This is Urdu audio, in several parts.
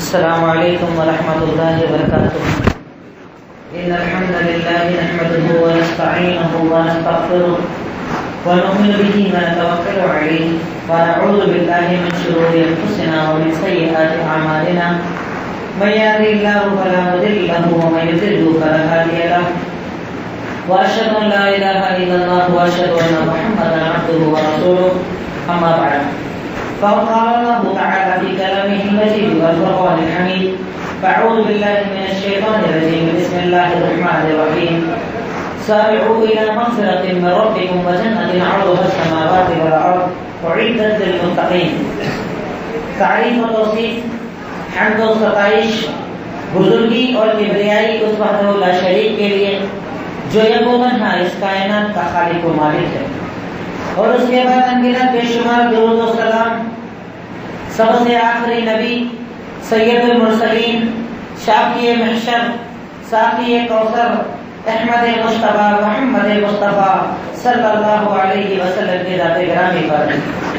السلام علیکم ورحمۃ اللہ وبرکاتہ ان الحمد للہ نحمده ونستعینه ونستغفره ونؤمن به ونتوکل علیہ ونعوذ باللہ من شرور انفسنا ومن سیئات اعمالنا من یهده اللہ فلا مضل له ومن یضلل فلا هادی له واشهد ان لا الہ الا اللہ واشهد ان محمدا عبده ورسوله اما بعد فقال الله تعالى في كلامه المجيد والفرقان الحميد فأعوذ بالله من الشيطان الرجيم بسم الله الرحمن الرحيم سارعوا إلى مغفرة من ربكم وجنة عرضها السماوات والأرض أعدت للمتقين. تعریف و توصیف حمد و ستائش بزرگی اور کبریائی اس وحدہ لا شریک کے لیے جو یکوتن ہے اس کائنات کا خالق و مالک ہے، اور اس کے بعد انگنت بے شمار درود و سلام سب سے آخری نبی سید المرسلین شافی محشر ساقی کوثر احمد مصطفیٰ محمد مصطفیٰ صلی اللہ علیہ وسلم کے ذات گرامی پر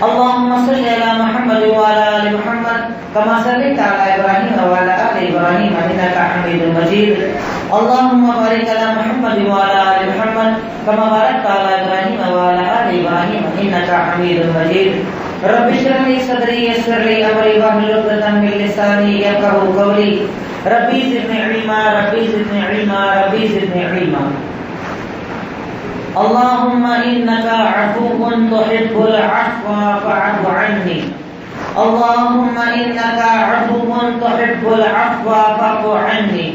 اللہم صلی علی محمد وعلی آل محمد کما صلیت علی ابراہیم وعلی آل ابراہیم انک حمید مجید اللہم بارک علی محمد وعلی آل محمد کما بارکت علی ابراہیم وعلی آل ابراہیم انک حمید مجید رب اشرح لي صدري يسر لي امري واحلل عقدة من لساني يفقهوا قولي ربي زدني علما ربي زدني علما ربي زدني علما. اللهم انك عفو تحب العفو فاعف عني. اللهم انك عفو تحب العفو فاعف عني.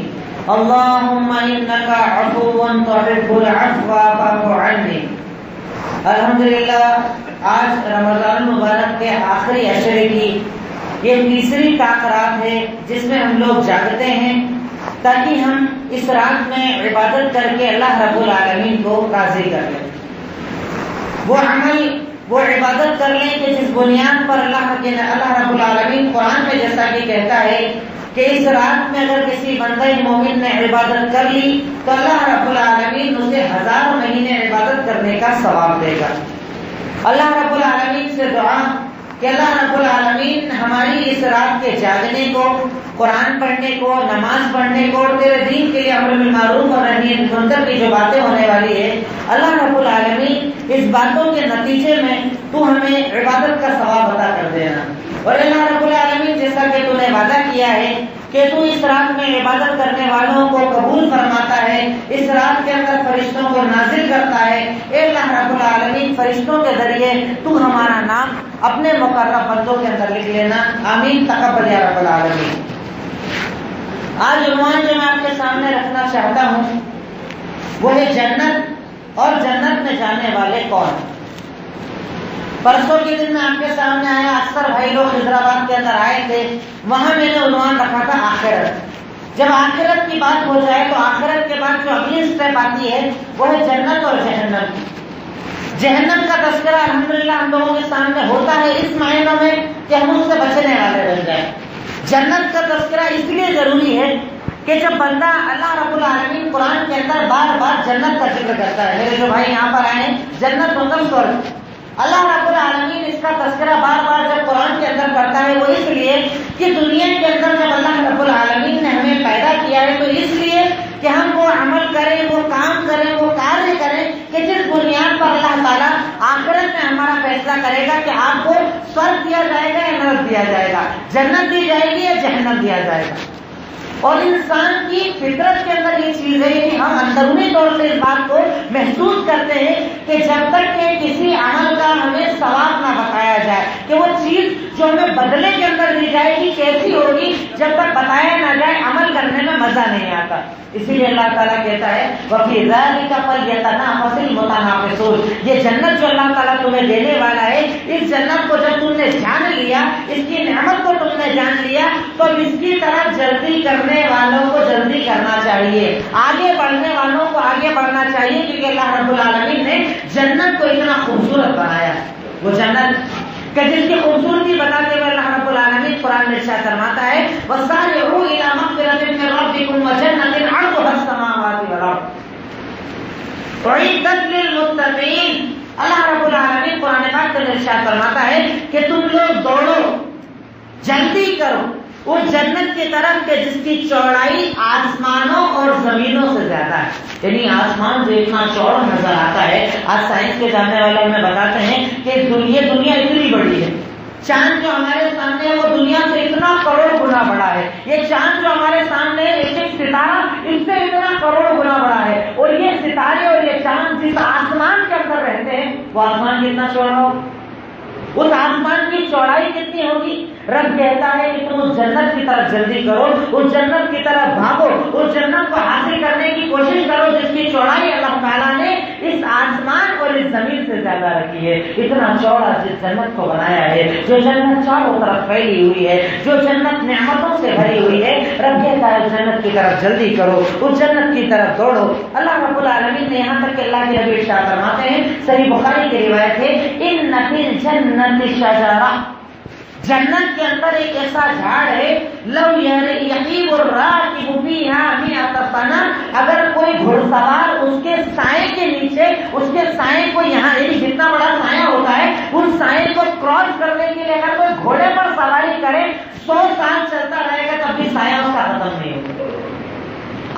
اللهم انك عفو تحب العفو فاعف عني. الحمدللہ آج رمضان المبارک کے آخری عشرے کی یہ تیسری طاق رات ہے جس میں ہم لوگ جاگتے ہیں تاکہ ہم اس رات میں عبادت کر کے اللہ رب العالمین کو راضی کر لیں، وہ عمل وہ عبادت کر لیں کہ جس بنیاد پر اللہ رب العالمین قرآن میں جیسا کہ کہتا ہے کہ اس رات میں اگر کسی بندہ مومن نے عبادت کر لی تو اللہ رب العالمین اسے 1000 مہینے عبادت کرنے کا ثواب دے گا. اللہ رب العالمین سے دعا کہ اللہ رب العالمین ہماری اس رات کے جاگنے کو، قرآن پڑھنے کو، نماز پڑھنے کو اور تیرے دین کے لیے امر بالمعروف اور نہی عن المنکر کی جو باتیں ہونے والی ہے، اللہ رب العالمین اس باتوں کے نتیجے میں تو ہمیں عبادت کا ثواب عطا کر دینا. اور اللہ رب العالمین جیسا کہ تو نے وعدہ کیا ہے کہ تو اس رات میں عبادت کرنے والوں کو قبول فرماتا ہے، اس رات کے اندر فرشتوں کو نازل کرتا ہے. اے اللہ رب العالمین فرشتوں کے ذریعے تو ہمارا نام اپنے مقرب بندوں کے اندر لکھ لینا. آمین تقبل یا رب العالمین. آج عنوان جو میں آپ کے سامنے رکھنا چاہتا ہوں وہ ہے جنت اور جنت میں جانے والے کون. پرسوں کے دن میں آپ کے سامنے آیا، اکثر بھائی لوگ حیدرآباد کے اندر آئے تھے، وہاں میں نے عنوان رکھا تھا آخرت. جب آخرت کی بات ہو جائے تو آخرت کے بعد جو اگلی اسٹیپ آتی ہے وہ ہے جنت اور جہنم. جہنم کا تذکرہ الحمدللہ ہم لوگوں کے سامنے ہوتا ہے اس معنی میں کہ ہم اس سے بچنے والے بن جائیں. جنت کا تذکرہ اس لیے ضروری ہے کہ جب بندہ اللہ رب العالمین قرآن کے اندر بار بار جنت کا ذکر کرتا ہے، میرے جو بھائی یہاں پر آئے ہیں، جنت مطلب سورگ، اللہ رب العالمین اس کا تذکرہ بار بار جب قرآن کے اندر کرتا ہے وہ اس لیے کہ دنیا کے اندر جب اللہ رب العالمین نے ہمیں پیدا کیا ہے تو اس لیے کہ ہم وہ عمل کریں، وہ کام کریں، وہ کاریہ کریں کہ جس بنیاد پر اللہ تعالیٰ آخرت میں ہمارا فیصلہ کرے گا کہ آپ کو سورگ دیا جائے گا یا نرک دیا جائے گا، جنت دی جائے گی یا جہنم دیا جائے گا. اور انسان کی فطرت کے اندر یہ چیز ہے کہ ہم اندرونی طور سے اس بات کو محسوس کرتے ہیں کہ جب تک کہ کسی عمل کا ہمیں ثواب نہ بتایا جائے کہ وہ چیز جو ہمیں بدلے کے اندر دی جائے گی کیسی ہوگی، جب تک بتایا نہ جائے عمل کرنے میں مزہ نہیں آتا. اسی لیے اللہ تعالیٰ کہتا ہے وَفِي ذَلِكَ فَلْيَتَنَافَسِ الْمُتَنَافِسُونَ. یہ جنت جو اللہ تعالیٰ تمہیں دینے والا ہے، اس جنت کو جب تم نے جان لیا، اس کی نعمت کو تم نے جان لیا تو اس کی طرف جلدی کرنے والوں کو جلدی کرنا چاہیے، آگے بڑھنے والوں کو آگے بڑھنا چاہیے، کیونکہ اللہ رب العالمین نے جنت کو اتنا خوبصورت بنایا. وہ جنت کہ جس کی خوبصورتی بتاتے ہوئے اللہ رب العالمین قرآن میں ارشاد فرماتا ہے وَسَارِعُوا إِلَىٰ مَغْفِرَةٍ مِّن رَّبِّكُمْ وَجَنَّةٍ عَرْضُهَا السَّمَاوَاتُ وَالْأَرْضُ أُعِدَّتْ لِلْمُتَّقِينَ. اللہ رب العالمین قرآن پاک میں ارشاد فرماتا ہے کہ تم لوگ دوڑو، جلدی کرو، اس جنت کی طرف کہ جس کی چوڑائی آسمانوں اور زمینوں سے زیادہ ہے. یعنی آسمان جو اتنا چوڑا نظر آتا ہے، آج سائنس کے جاننے والے ہمیں بتاتے ہیں کہ یہ دنیا اتنی بڑی ہے. چاند جو ہمارے سامنے ہے وہ دنیا سے اتنا کروڑ گنا بڑا ہے. یہ چاند جو ہمارے سامنے ہے، ایک ایک ستارہ اس سے اتنا کروڑ گنا بڑا ہے. اور یہ ستارے اور یہ چاند جس آسمان کے اندر رہتے ہیں وہ آسمان کتنا چوڑا ہو، اس آسمان کی چوڑائی کتنی ہوگی. رب کہتا ہے کہ تم اس جنت کی طرف جلدی کرو، اس جنت کی طرف بھاگو، اس جنت کو حاصل کرنے کی کوشش کرو جس کی چوڑائی اللہ تعالیٰ نے اس آسمان اور اس زمین سے زیادہ رکھی ہے. اتنا چوڑا جس جنت کو بنایا ہے، جو جنت چاروں طرف پھیلی ہوئی ہے، جو جنت نعمتوں سے بھری ہوئی ہے، رب کہتا ہے اس جنت کی طرف جلدی کرو، اس جنت کی طرف دوڑو. اللہ رب العالمین نے یہاں تک کہ اللہ کے نبی ارشاد فرماتے ہیں، صحیح بخاری کی روایت ہے، ان فی الجنت شجرہ، جنت کے اندر ایک ایسا جھاڑ ہے، لو یحیب الراکب فیہا مئۃ سنہ، اگر کوئی گھڑ سوار اس کے سائے کے نیچے، اس کے سائے کو یہاں، یعنی جتنا بڑا سایہ ہوتا ہے اس سائے کو کراس کرنے کے لیے اگر کوئی گھوڑے پر سواری کرے 100 سال چلتا رہے گا تب بھی سایہ اس کا ختم نہیں ہوگا.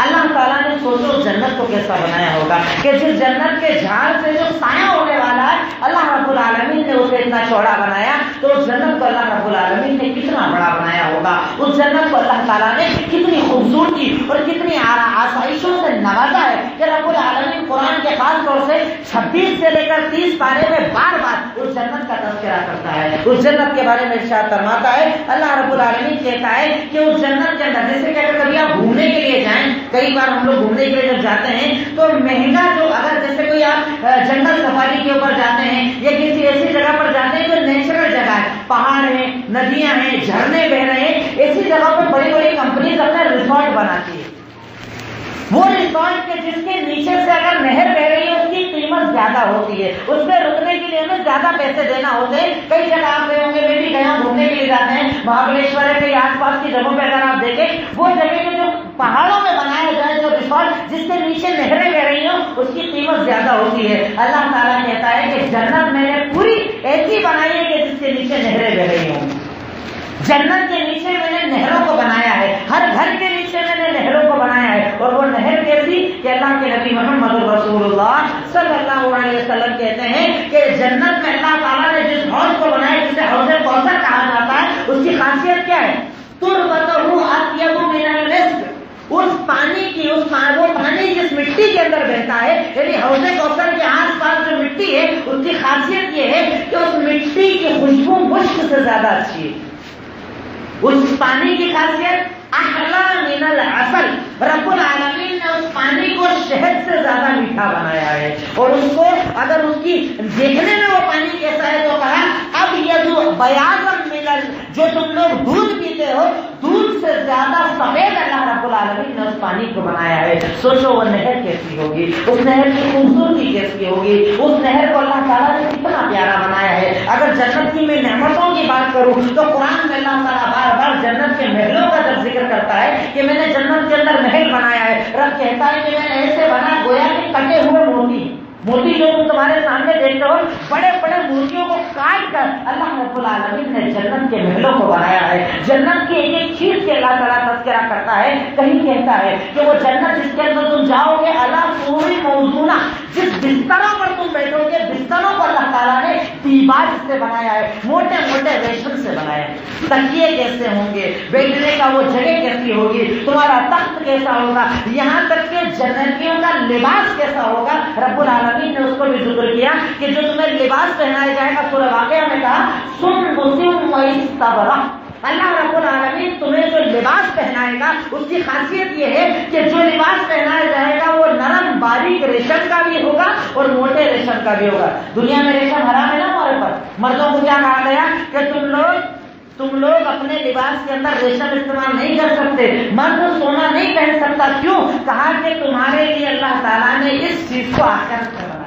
اللہ تعالیٰ نے سوچو جنت کو کیسا بنایا ہوگا کہ جس جنت کے جھاڑ سے جو سایہ ہونے والا ہے اللہ رب العالمین نے اسے اتنا چوڑا بنایا، تو اس جنت کو اللہ رب العالمین نے کتنا بڑا بنایا ہوگا. اس جنت کو اللہ تعالیٰ نے کتنی خوبصورتی اور کتنی آسائشوں سے نوازا ہے کہ رب العالمین قرآن کے خاص طور سے 26 سے لے کر 30 پارے میں بار بار اس جنت کا تذکرہ کرتا ہے. اس جنت کے بارے میں ارشاد فرماتا ہے اللہ رب العالمین کہتا ہے کہ اس جنت کے اندر، جیسے کہ اگر کبھی آپ گھومنے کے لیے جائیں، کئی بار ہم لوگ گھومنے کے لیے جب جاتے ہیں تو مہنگا جو، اگر جیسے کوئی آپ جنگل سفاری کے اوپر جاتے ہیں یا کسی ایسی جگہ پر جاتے ہیں جو نیچرل جگہ ہے، پہاڑ ہیں، ندیاں ہیں، جھرنے بہ رہے ہیں، ایسی جگہ پر بڑی بڑی کمپنیز اپنا ریسورٹ بناتی ہے. وہ ریسورٹ کے جس کے نیچے سے اگر نہر بہ رہی ہے اس کی قیمت زیادہ ہوتی ہے، اس میں رکنے کے لیے ہمیں زیادہ پیسے دینا ہوتے ہیں. کئی جگہ آپ گئے ہوں گے، میں بھی گیا ہوں، گھومنے کے لیے جاتے ہیں مہابلیشور کے آس پاس کی جگہوں پہ اگر آپ دیکھیں وہ جگہ کے جو پہاڑوں میں بنایا جائے جو ریسورٹ جس کے نیچے نہریں بہ رہی ہوں اس کی قیمت زیادہ ہوتی ہے. اللہ تعالیٰ کہتا ہے کہ جنت میں نے پوری ایسی بنائی ہے کہ جس کے نیچے نہریں بہ رہی ہوں. جنت کے نیچے میں نے نہروں کو بنایا ہے، ہر گھر کے نیچے میں نے نہروں کو بنایا ہے. اور وہ نہر کیسی کہ اللہ کے نبی محمد رسول اللہ صلی اللہ علیہ وسلم کہتے ہیں کہ جنت میں اللہ تعالیٰ نے جس حوض کو بنایا جسے حوض کوثر کہا جاتا ہے، اس کی خاصیت کیا ہے؟ تربتہ اطیب من المسک، اس پانی کی، وہ پانی جس مٹی کے اندر بہتا ہے، یعنی حوض کوثر کے آس پاس جو مٹی ہے اس کی خاصیت یہ ہے کہ اس مٹی کی خوشبو مشک سے زیادہ اچھی ہے. اس پانی کی خاصیت احلی من العسل، رب العالمین نے اس پانی کو شہد سے زیادہ میٹھا بنایا ہے. اور اس کو اگر اس کی دیکھنے میں وہ پانی کیسا ہے تو کہا اب یہ جو بیاض ملل، جو تم لوگ دودھ پیتے ہو دودھ سے زیادہ سفید اللہ رب العالمین نے اس پانی کو بنایا ہے. سوچو وہ نہر کیسی ہوگی، اس نہر کی خوبصورتی کیسی ہوگی، اس نہر کو اللہ تعالیٰ نے کتنا پیارا بنایا ہے. اگر جنت کی میں نعمتوں کی بات کروں تو قرآن میں اللہ تعالیٰ بار بار جنت کے محلوں کا جب ذکر کرتا ہے کہ میں نے جنت کے اندر محل بنایا ہے، رب کہتا ہے کہ میں نے ایسے بنا گویا کہ کٹے ہوئے موتی جو تم تمہارے سامنے دیکھتے ہو، بڑے بڑے موتیوں کو کاٹ کر اللہ رب العالمین نے جنت کے محلوں کو بنایا ہے. جنت کی ایک ایک چیز کے اللہ تعالیٰ تذکرہ کرتا ہے. کہیں کہتا ہے کہ وہ جنت جس کے اندر تم جاؤ گے، اللہ پوری موزونہ، جس بستروں پر تم بیٹھو گے بستروں کو اللہ تعالیٰ نے دیباج سے بنایا ہے، موٹے موٹے ریشم سے بنایا ہے. تکیے کیسے ہوں گے، بیٹھنے کا وہ جگہ کیسی ہوگی، تمہارا تخت کیسا ہوگا، یہاں تک کہ جنتیوں کا لباس کیسا ہوگا. رب العالمین نے اس کو بھی ذکر کیا کہ جو تمہیں لباس پہنایا جائے گا، سورہ واقعہ میں کہا سندس و استبرق، اللہ رب العالمین تمہیں جو لباس پہنائے گا اس کی خاصیت یہ ہے کہ جو لباس پہنایا جائے گا وہ نرم باریک ریشم کا بھی ہوگا اور موٹے ریشم کا بھی ہوگا. دنیا میں ریشم حرام ہے نا ہمارے پر. مردوں کو کیا کہا گیا کہ تم لوگ اپنے لباس کے اندر ریشم استعمال نہیں کر سکتے، مرد سونا نہیں پہن سکتا. کیوں؟ کہا کہ تمہارے لیے اللہ تعالیٰ نے اس چیز کو آخرت میں بنایا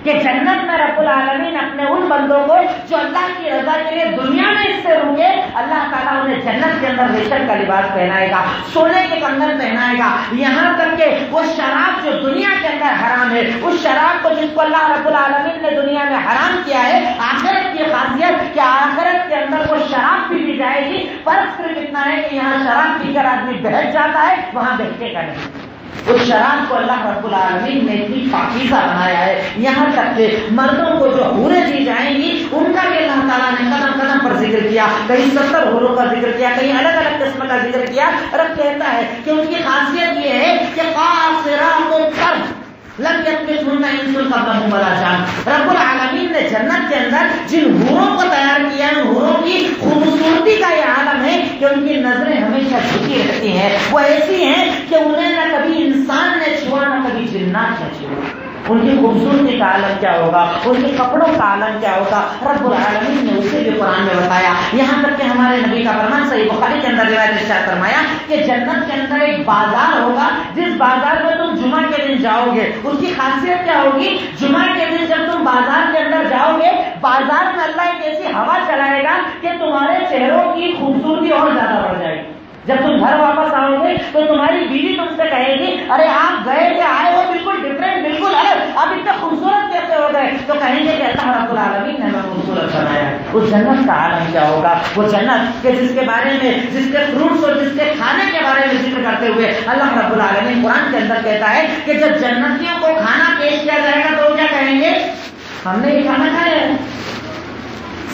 کہ جنت میں رب العالمین اپنے ان بندوں کو جو اللہ کی رضا کے لیے دنیا میں اس سے رکے، اللہ تعالیٰ انہیں جنت کے اندر ریشم کا لباس پہنائے گا، سونے کے کنگن پہنائے گا. یہاں تک کہ وہ شراب جو دنیا کے اندر حرام ہے، اس شراب کو جس کو اللہ رب العالمین نے دنیا میں حرام کیا ہے، آخرت کی خاصیت کہ آخرت کے اندر وہ شراب بھی دی جائے گی. فرق صرف اتنا ہے کہ یہاں شراب پی کر آدمی بہت جاتا ہے، وہاں بہکے کا نہیں۔ اس شراب کو اللہ رب العالمین نے اتنی پاکیزہ بنایا ہے، یہاں تک کہ مردوں کو جو حوریں دی جائیں گی ان کا بھی اللہ تعالیٰ نے قدم قدم پر ذکر کیا، کہیں 70 حوروں کا ذکر کیا، کہیں الگ الگ قسم کا ذکر کیا۔ رب کہتا ہے کہ ان کی خاصیت یہ ہے کہ قاصرات الطرف لم يطمثهن انس قبلهم ولا جان۔ رب العالمین نے جنت کے اندر جن حوروں کو تیار کیا ہے، ان حوروں کی خوبصورتی کا یہ عالم ہے کہ ان کی نظریں ہمیشہ جھکی رہتی ہیں، وہ ایسی ہیں کہ انہیں نہ کبھی انسان نے چھوا نہ کبھی جنات نے چھوا۔ ان کی خوبصورتی کا عالم کیا ہوگا، ان کے کپڑوں کا عالم کیا ہوگا، رب العالمین نے اسے بھی قرآن میں بتایا۔ یہاں تک کہ ہمارے نبی کا فرمان صحیح بخاری کے اندر روایت ارشاد فرمایا کہ جنت کے اندر ایک بازار ہوگا، جس بازار میں تم جمعہ کے دن جاؤ گے، اس کی خاصیت کیا ہوگی، جمعہ کے دن جب تم بازار کے اندر جاؤ گے، بازار میں اللہ ایک ایسی ہوا چلائے گا کہ تمہارے چہروں کی خوبصورتی اور زیادہ بڑھ جائے گی۔ جب تم گھر واپس آؤ گے تو تمہاری بیوی تم سے کہے گی، ارے آپ گئے تھے آئے ہو بالکل ڈفرینٹ، بالکل الگ، آپ اتنے خوبصورت کیسے ہو گئے؟ تو کہیں گے کہ اللہ رب العالمین نے ہمیں خوبصورت بنایا۔ اس جنت کا عالم کیا ہوگا، وہ جنت کہ جس کے بارے میں، جس کے فروٹس اور جس کے کھانے کے بارے میں ذکر کرتے ہوئے اللہ رب العالمین قرآن کے اندر کہتا ہے کہ جب جنتیوں کو کھانا پیش کیا جائے گا تو کیا کہیں گے، ہم نے یہ کھانا کھایا ہے،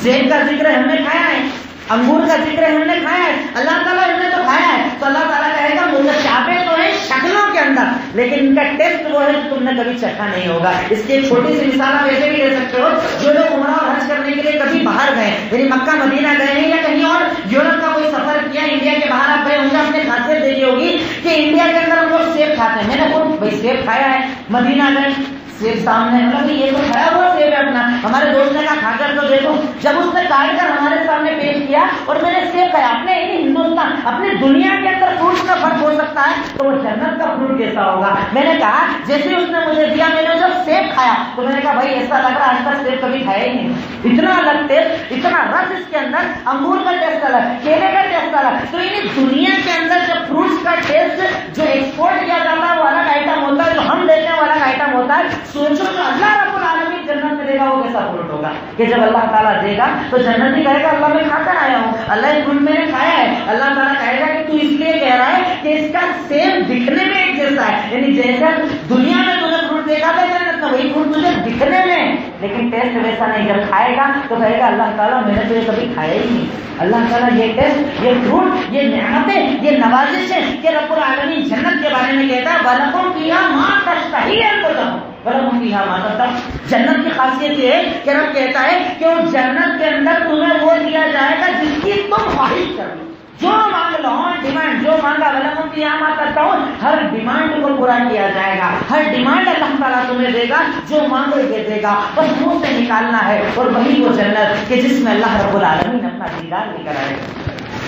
سیب کا ذکر ہم نے کھایا ہے، انگور کا ذکر ہم نے کھایا ہے، اللہ تعالیٰ ہم نے تو کھایا ہے۔ تو اللہ تعالیٰ کہے گا متشابہ تو ہیں شکلوں کے اندر، لیکن ان کا ٹیسٹ وہ ہے جو تم نے کبھی چکھا نہیں ہوگا۔ اس کی ایک چھوٹی سی مثال آپ ایسے بھی لے سکتے ہو، جو لوگ عمرہ اور حج کرنے کے لیے کبھی باہر گئے، یعنی مکہ مدینہ گئے ہیں یا کہیں اور یورپ کا کوئی سفر کیا، انڈیا کے باہر آپ گئے ہوں گے، آپ نے خاصیت دیکھی ہوگی کہ انڈیا کے اندر ہم لوگ سیب کھاتے ہیں۔ میں نے خود بھائی سیب کھایا ہے، مدینہ گئے سیب سامنے، مطلب یہ تو کھایا ہوا سیب ہے اپنا، ہمارے دوست نے کہا کھا کر تو دیکھو، جب اس نے کاٹ کر ہمارے سامنے پیش کیا اور میں نے سیب کھایا، اپنے ہندوستان اپنی دنیا کے اندر فروٹ کا فرق ہو سکتا ہے تو وہ جنت کا فروٹ کیسا ہوگا۔ میں نے کہا جیسے اس نے مجھے دیا، میں نے جب سیب کھایا تو میں نے کہا بھائی ایسا لگ رہا آج تک سیب کبھی کھایا ہی نہیں، اتنا الگ ٹیسٹ، اتنا رس اس کے اندر، انگور کا ٹیسٹ الگ، کیلے کا ٹیسٹ الگ۔ تو یعنی دنیا کے اندر جب فروٹس کا ٹیسٹ جو ایکسپورٹ کیا جاتا ہے وہ الگ آئٹم ہوتا ہے، جو ہم دیتے ہیں وہ الگ آئٹم ہوتا ہے۔ سوچو جو اللہ رب العالمین جنت میں دے گا وہ کیسا فروٹ ہوگا کہ جب اللہ تعالیٰ دے گا تو جنت ہی کہے گا اللہ میں کھا کر آیا ہوں، اللہ یہ فروٹ میں نے کھایا ہے۔ اللہ تعالیٰ کہے گا کہ تو اس لیے کہہ رہا ہے کہ اس کا سیم دکھنے میں ایک جیسا ہے، یعنی جیسا دنیا میں تجھے فروٹ دیکھا تھا جنت میں وہی فروٹ تجھے دکھنے میں، لیکن ٹیسٹ ویسا نہیں۔ جب کھائے گا تو کہے گا اللہ تعالیٰ میں نے تو یہ کبھی کھایا ہی نہیں۔ اللہ تعالیٰ یہ ٹیسٹ، یہ فروٹ، یہ نعمتیں، یہ نوازشیں کہ رب العالمین جنت کے بارے میں کہتا ہے وَلَكُمْ فِيهَا مَا تَشْتَهِي أَنفُسُكُمْ وَلَكُمْ فِيهَا مَا تَدَّعُونَ۔ جنت کی خاصیت یہ ہے کہ رب کہتا ہے کہ اس جنت کے اندر تمہیں وہ دیا جائے گا جس کی تم خواہش کرو، جو مانگ لو، ڈیمانڈ جو مانگا وَلَكُمْ فِيهَا مَا تَدَّعُونَ، ہر ڈیمانڈ کو پورا کیا جائے گا، ہر ڈیمانڈ اللہ تعالیٰ تمہیں دے گا، جو مانگو گے دے گا، بس منہ سے نکالنا ہے۔ اور وہی وہ جنت کہ جس میں اللہ رب العالمین اپنا دیدار لے کر آئے گا،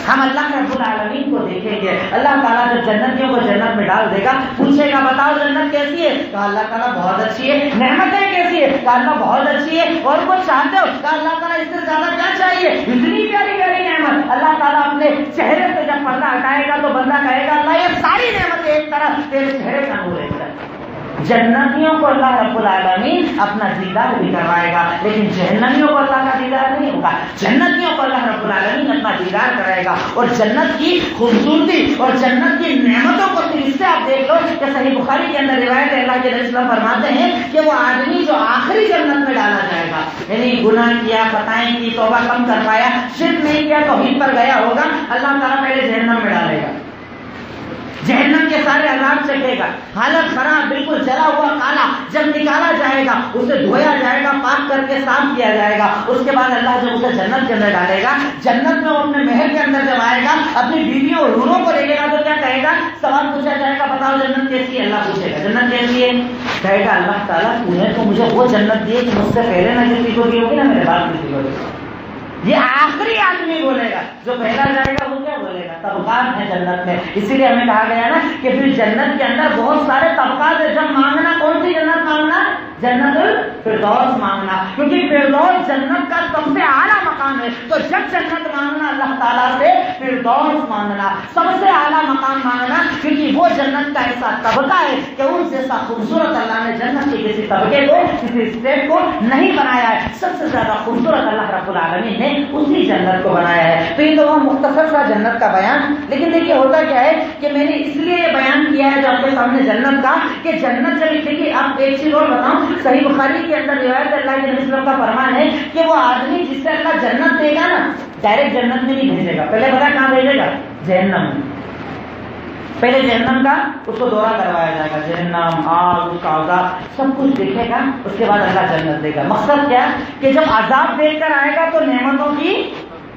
ہم اللہ رب العالمین کو دیکھیں گے۔ اللہ تعالیٰ جب جنتیوں کو جنت میں ڈال دے گا، پوچھے گا بتاؤ جنت کیسی ہے، کہا اللہ تعالیٰ بہت اچھی ہے۔ نعمتیں کیسی ہے، کہا اللہ بہت اچھی ہے۔ اور کچھ چاہتے ہو، کہا اللہ تعالیٰ اس سے زیادہ کیا چاہیے، اتنی پیاری پیاری نعمت۔ اللہ تعالیٰ اپنے چہرے سے جب پردہ ہٹائے گا تو بندہ کہے گا اللہ یہ ساری نعمتیں ایک طرف، تیرے چہرے کا نور ایک طرف۔ جنتیوں کو اللہ رب العالمین اپنا دیدار بھی کروائے گا، لیکن جہنمیوں کو اللہ کا دیدار نہیں ہوگا۔ جنتیوں کو اللہ رب العالمین اپنا دیدار کرائے گا، اور جنت کی خوبصورتی اور جنت کی نعمتوں کو پھر اس سے آپ دیکھ لو کہ صحیح بخاری کے اندر روایت ہے، اللہ کے نبی صلی اللہ علیہ وسلم فرماتے ہیں کہ وہ آدمی جو آخری جنت میں ڈالا جائے گا، یعنی گناہ کیا، خطائیں کی، توبہ کم کر پایا، شرک نہیں کیا، توحید پر گیا ہوگا، اللہ تعالیٰ پہلے جہنم میں ڈالے گا، جہنم کے سارے عذاب چکھے گا، حالت خراب، بالکل جلا ہوا کالا۔ جب نکالا جائے گا، اسے دھویا جائے گا، پاک کر کے صاف کیا جائے گا، اس کے بعد اللہ جب اسے جنت کے اندر ڈالے گا، جنت میں وہ اپنے محل کے اندر جب آئے گا، اپنی بیویوں اور حوروں کو دیکھے گا تو کیا کہے گا، سوال پوچھا جائے گا بتاؤ جنت کیسی ہے، اللہ پوچھے گا جنت کیسی ہے، کہے گا اللہ تعالیٰ تو نے تو مجھے وہ جنت دی ہے کہ مجھ سے پہلے نہ کسی کو دی ہوگی نہ میرے بعد کسی کو دی ہوگی۔ یہ آخری آدمی بولے گا، جو پہلا جائے گا وہ کیا بولے گا، طبقات ہیں جنت میں۔ اسی لیے ہمیں کہا گیا نا کہ پھر جنت کے اندر بہت سارے طبقات ہیں، جب مانگنا کون سی جنت مانگنا، جنت الفردوس مانگنا، کیونکہ فردوس جنت کا سب سے اعلیٰ مقام ہے. تو جب جنت مانگنا اللہ تعالیٰ سے فردوس مانگنا، سب سے اعلیٰ مقام مانگنا، کیونکہ وہ جنت کا ایسا طبقہ ہے کہ اس جیسا خوبصورت اللہ نے جنت کے کسی طبقے کو، کسی اسٹیٹ کو نہیں بنایا ہے. سب سے زیادہ خوبصورت اللہ رب العالمین نے اسی جنت کو بنایا ہے. تو یہ تو وہ مختصر سا جنت کا بیان. لیکن دیکھیے ہوتا کیا ہے کہ میں نے اس لیے یہ بیان کیا ہے جو آپ کے سامنے جنت کا، کہ جنت جب دیکھیے آپ ایک چیز اور بتاؤں، صحیح بخاری کے اندر روایت اللہ کے نبی صلی اللہ علیہ وسلم کا فرمان ہے کہ وہ آدمی جس سے اللہ جنت دے گا نا، ڈائریکٹ جنت میں نہیں بھیجے گا. پہلے پتا کہاں بھیجے گا؟ جہنم میں. پہلے جہنم کا اس کو دورہ کروایا جائے گا، جہنم، آگ، اس کا عذاب سب کچھ دیکھے گا، اس کے بعد اللہ جنت دے گا. مقصد کیا کہ جب عذاب دیکھ کر آئے گا تو نعمتوں کی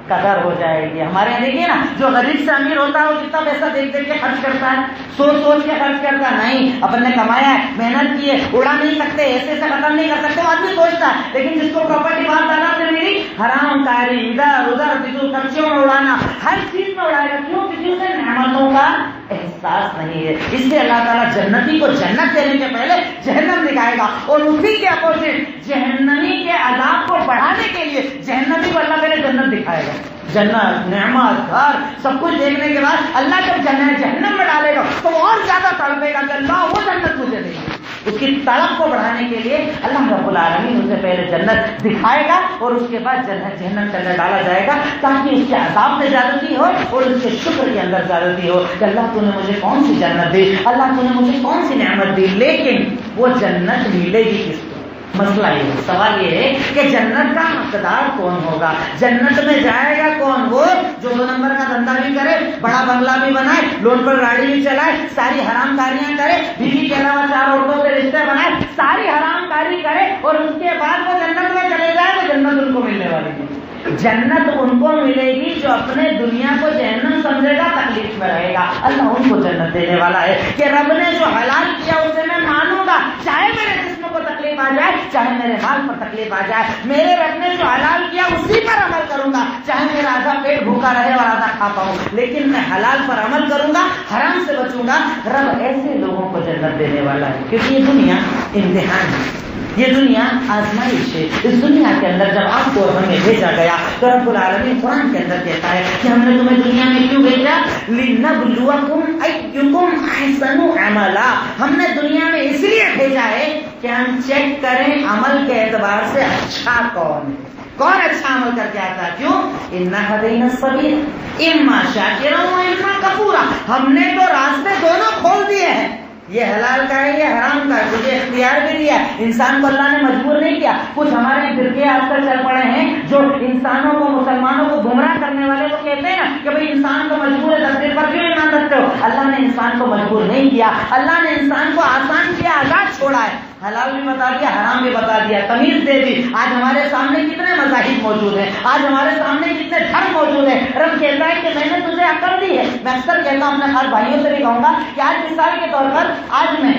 قدر ہو جائے گی. ہمارے یہاں دیکھیے نا، جو غریب سے امیر ہوتا ہے وہ کتنا پیسہ دیکھ دیکھ کے خرچ کرتا ہے، سوچ سوچ کے خرچ کرتا ہے. نہیں، اپن نے کمایا ہے، محنت کی ہے، اڑا نہیں سکتے، ایسے سے ختم نہیں کر سکتے، وہ آدمی سوچتا ہے. لیکن جس کو پراپرٹی بات زیادہ سے میری حرام کاری، ادھر ادھر فضول خرچیوں میں اڑانا، ہر چیز میں اڑائے گا. کیوں؟ کسی سے نعمتوں کا احساس نہیں ہے. اس لیے اللہ تعالیٰ جنتی کو جنت دینے کے پہلے جہنم دکھائے گا، اور اسی کے اپوزٹ جہنمی کے عذاب کو بڑھانے کے لیے جہنمی کو اللہ پہلے جنت دکھائے گا. جنت، نعمت، گھر سب کچھ دیکھنے کے بعد اللہ جب جہنم میں ڈالے گا تو وہ اور زیادہ تڑپے گا کہ اللہ وہ جنت مجھے دے گا. اس کی تڑپ کو بڑھانے کے لیے اللہ رب العالمین اسے پہلے جنت دکھائے گا اور اس کے بعد جہنم کے اندر ڈالا جائے گا، تاکہ اس کے عذاب میں زیادتی ہو اور اس کے شکر کے اندر زیادتی ہو کہ اللہ تو نے مجھے کون سی جنت دی، اللہ تو نے مجھے کون سی نعمت دی. لیکن وہ جنت ملے گی کس کو؟ مسئلہ یہ ہے، سوال یہ ہے کہ جنت کا حقدار کون ہوگا؟ جنت میں جائے گا کون؟ وہ جو 2 نمبر کا دھندا بھی کرے، بڑا بنگلہ بھی بنائے، لون پر گاڑی بھی چلائے، ساری حرام کاریاں کرے، بیوی کے علاوہ 4 عورتوں سے رشتے بنائے، ساری حرام کاری کرے، اور اس کے بعد وہ جنت میں چلے جائے تو جنت ان کو ملنے والی ہے. جنت ان کو ملے گی جو اپنے دنیا کو جہنم سمجھے گا، تکلیف میں رہے گا. اللہ ان کو جنت دینے والا ہے کہ رب نے جو حلال کیا اسے میں مانوں گا، چاہے میرے جسم کو تکلیف آ جائے، چاہے میرے مال پر تکلیف آ جائے. میرے رب نے جو حلال کیا اسی پر عمل کروں گا، چاہے میرا آدھا پیٹ بھوکا رہے اور آدھا کھاتا ہوں، لیکن میں حلال پر عمل کروں گا، حرام سے بچوں گا. رب ایسے لوگوں کو جنت دینے والا ہے، کیونکہ یہ دنیا امتحان ہے، یہ دنیا آزمائش ہے. اس دنیا کے اندر جب آپ کو ہمیں بھیجا گیا تو رب العالمین قرآن کے اندر کہتا ہے کہ ہم نے تمہیں دنیا میں کیوں بھیجا؟ لِنَبْلُوَكُمْ أَيُّكُمْ أَحْسَنُ عَمَلًا. ہم نے دنیا میں اس لیے بھیجا ہے کہ ہم چیک کریں عمل کے اعتبار سے اچھا کون اچھا عمل کر کے آتا ہے. کیوں؟ إِنَّا هَدَيْنَا السَّبِيلَ إِمَّا شَاكِرًا وَإِمَّا كَفُورًا. ہم نے تو راستے دونوں کھول دیے ہیں، یہ حلال کا ہے، یہ حرام کا ہے، تجھے اختیار بھی دیا. انسان کو اللہ نے مجبور نہیں کیا. کچھ ہمارے فرقے آج کل چل پڑے ہیں جو انسانوں کو، مسلمانوں کو گمراہ کرنے والے کو کہتے ہیں نا کہ بھئی انسان کو مجبور ہے، تقدیر پر کیوں ایمان رکھتے ہو؟ اللہ نے انسان کو مجبور نہیں کیا، اللہ نے انسان کو آسان کیا، آزاد چھوڑا ہے. حلال بھی بتا دیا، حرام بھی بتا دیا، تمیز دے دی. آج ہمارے سامنے کتنے مذاہب موجود ہیں، آج ہمارے سامنے کتنے دھرم موجود ہیں. رب کہتا ہے کہ میں نے تجھے عقل دی ہے. میں اکثر کہتا ہوں اپنے ہر بھائیوں سے بھی کہوں گا کہ آج مثال کے طور پر آج میں